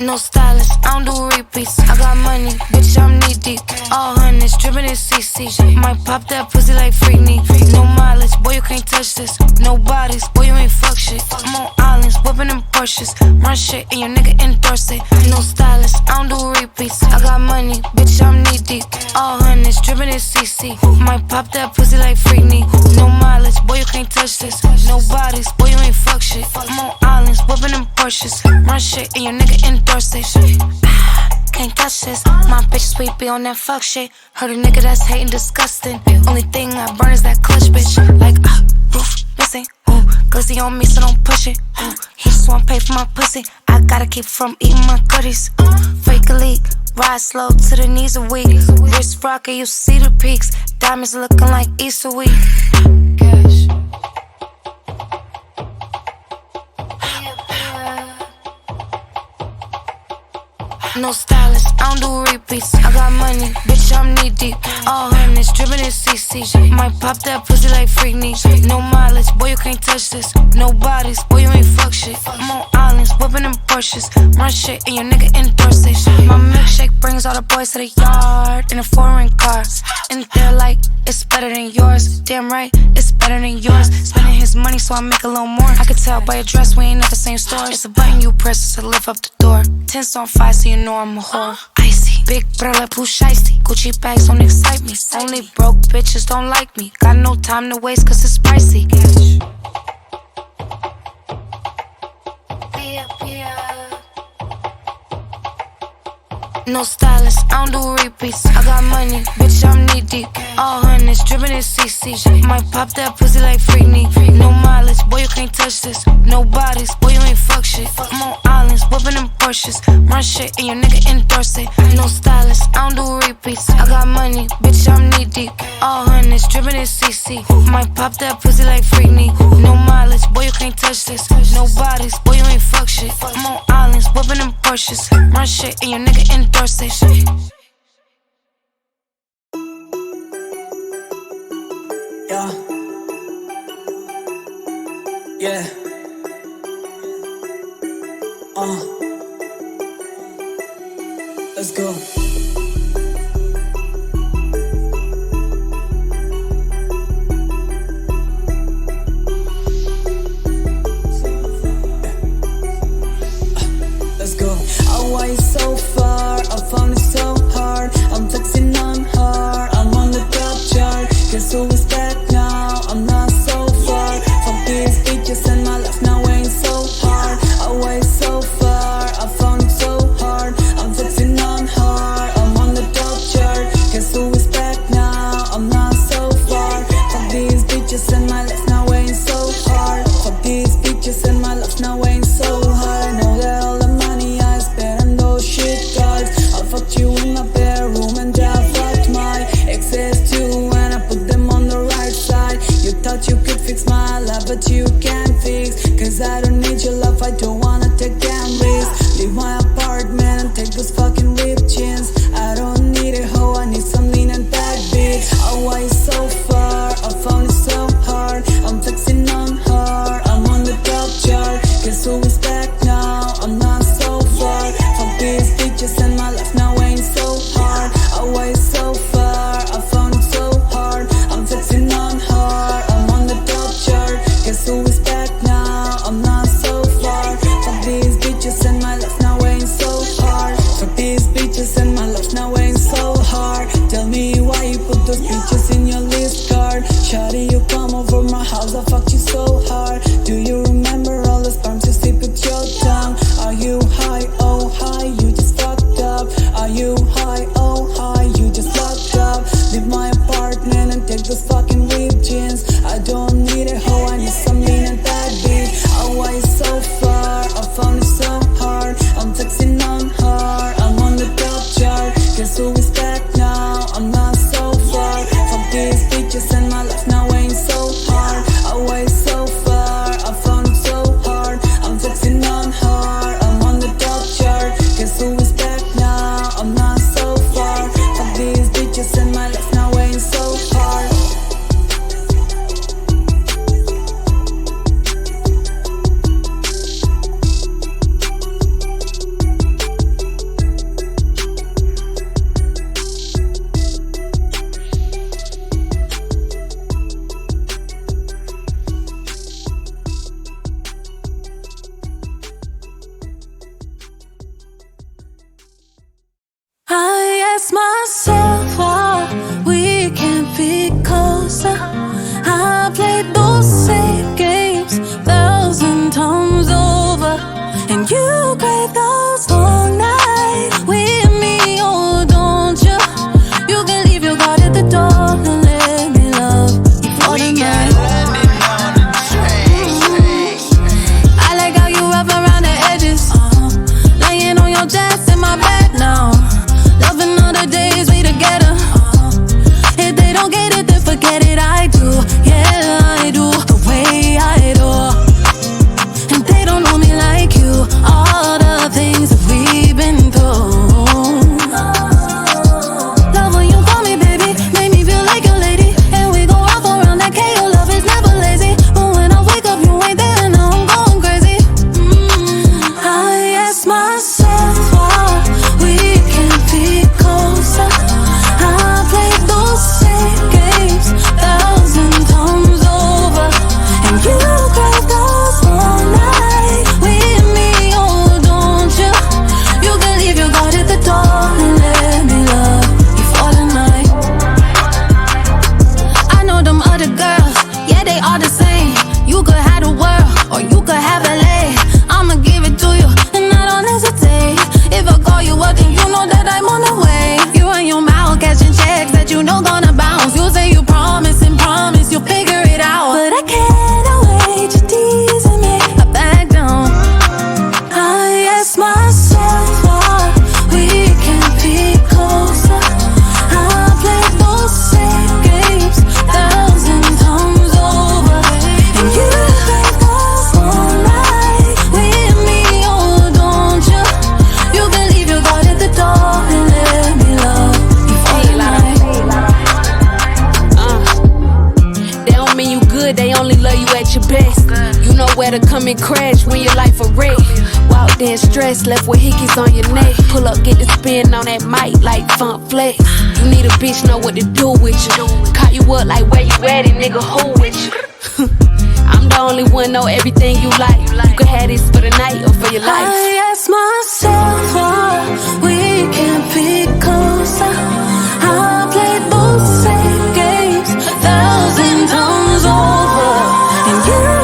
No stylist, I don't do repeats. I got money, bitch, I'm knee deep. All hundreds, drippin' in CC. Might pop that pussy like Freakney. No mileage, boy, you can't touch this. No bodies, boy, you ain't fuck shit. I'm on islands, whippin' them Porsches. Run shit and your nigga endorse it. No stylist, I don't do repeats. I got money, bitch, I'm knee deep. All hundreds, drippin' in CC. Might pop that pussy like Freakney. No mileage, boy, you can't touch this. No bodies, boy, you ain't fuck shit. I'm on islands, whippin' them Porsches. Run shit and your nigga endorse it. Can't touch this. My bitch sweet be on that fuck shit. Heard a nigga that's hating disgusting. Only thing I burn is that clutch, bitch. Like, roof missing. Ooh, glizzy on me, so don't push it. Ooh, he just wanna pay for my pussy. I gotta keep from eating my goodies. Fake a leak. Ride slow to the knees are weak. Wrist rocker, you see the peaks. Diamonds looking like Easter week. Cash. No stylist, I don't do repeats. I got money, bitch, I'm knee deep. All hundreds, drippin' in CC. Might pop that pussy like Freakney. No mileage, boy, you can't touch this. No bodies, boy, you ain't fuck shit. I'm on islands, whippin' them Porsches. Run shit and your nigga endorse it. My milkshake brings all the boys to the yard in a foreign car. And they're like, it's better than yours. Damn right, it's better than yours. Spending his money so I make a little more. I could tell by your dress we ain't at the same store. It's a button you press to lift up the door. Tints on fire so you know I'm a whore. Icy, big brother, poo shiesty. Gucci bags don't excite me. Only broke bitches don't like me. Got no time to waste cause it's pricey. No stylist, I don't do repeats. I got money, bitch, I'm knee deep. All hundreds, drippin' in CC. Might pop that pussy like Freakney. No mileage, boy, you can't touch this. No bodies, boy, you ain't fuck shit. I'm on islands, whippin' them Porsches. Run shit and your nigga endorse it. No stylist, I don't do repeats. I got money, bitch, I'm knee deep. All hundreds, drippin' in CC. Might pop that pussy like Freakney. No mileage, boy, you can't touch this. No bodies, boy, you ain't fuck shit. I'm on islands, whippin' them Porsches. Run shit and your nigga endorse it. Yeah. Yeah. Let's go. Let's go. Away so far, I found it so hard. I'm flexing on her, I'm on the top chart. Guess who is back now? I'm not so far from these bitches and my life now ain't so hard. Away so far, I found it so hard. I'm flexing on her, I'm on the top chart. Guess who is back now? I'm not so far from these bitches and my life now ain't so hard. From these bitches and my life now ain't so hard. Know that all the money I spent on those shit cards. I fucked you in my bedroom and I fucked my exes too, and I put them on the right side. You thought you could fix my life, but you can't fix. Cause I don't need your love, I don't wanna take damn risks. Leave my apartment and take those fucking ripped jeans. I don't need a hoe, I need some lean and bad bitch. Away so far, I found it so hard. I'm flexing on her, I'm on the top chart. Guess who is back now? I'm not so far from these bitches and my life now ain't so hard. Away so far, I found it so hard. I'm flexing on her, I'm on the top chart. Guess who is back now? I'm not so far from these bitches and my life now ain't so hard. From these bitches and my life now ain't so hard. Tell me why you put those bitches in your list card. Shawty, you come over my house, I fucked you so hard. Do you remember all the sperms you sleep with your tongue? Are you high? Oh hi, you just fucked up. Are you high? Oh hi, you just fucked up. Leave my apartment and take those fucking ripped jeans. I don't need a hoe, I need some lean and bad bitch. Away so far, I found it so hard. I'm flexing on her, I'm on the top chart. Guess who is back now? I'm not so far from these bitches and my life now ain't so hard. Away so far. played those same games 1,000 times over. And you crave those long nights with me, oh don't you? You can leave your card at the door and let me love you for the night. I like how you wrap around the edges, laying on your chest in my bed now. Loving all the days we together. If they don't get it, then forget it. I do, yeah I do, the way I do. And they don't know me like you. All the things that we've been through. Love when you call me baby, make me feel like a lady. And we go off around that K, your love is never lazy. But when I wake up you ain't there, now I'm going crazy. I ask myself why we can't be closer. I played those same games 1,000 times over. And you crave those all night with me, oh don't you? You can leave your card at the door and let me love you for the night. I know them other girls, yeah they all the same. You could have the world or you could have LA. I'ma give it to you and I don't hesitate. If I call you up then you know that I'm on the way. You and your mouth catching checks that you know gonna bounce. You say you promise and promise you'll figure it out, but I can't wait, you're teasing me. I back down. I ask myself why we can't be closer. I played those same games 1,000 times over. And you crave those all night with me, oh don't you? You can leave your card at the door and let me love you for the night. They don't mean you good, they only love you at your best. You know where to come and crash when your life a wreck. Walk then stressed, left with hickeys on your neck. Pull up, get the spin on that mic like Funk Flex. You need a bitch, know what to do with you. Caught you up like where you at it, nigga, who with you? I'm the only one, know everything you like. You can have this for the night or for your life. I ask myself why we can't be closer. I played those same games 1,000 times over. And you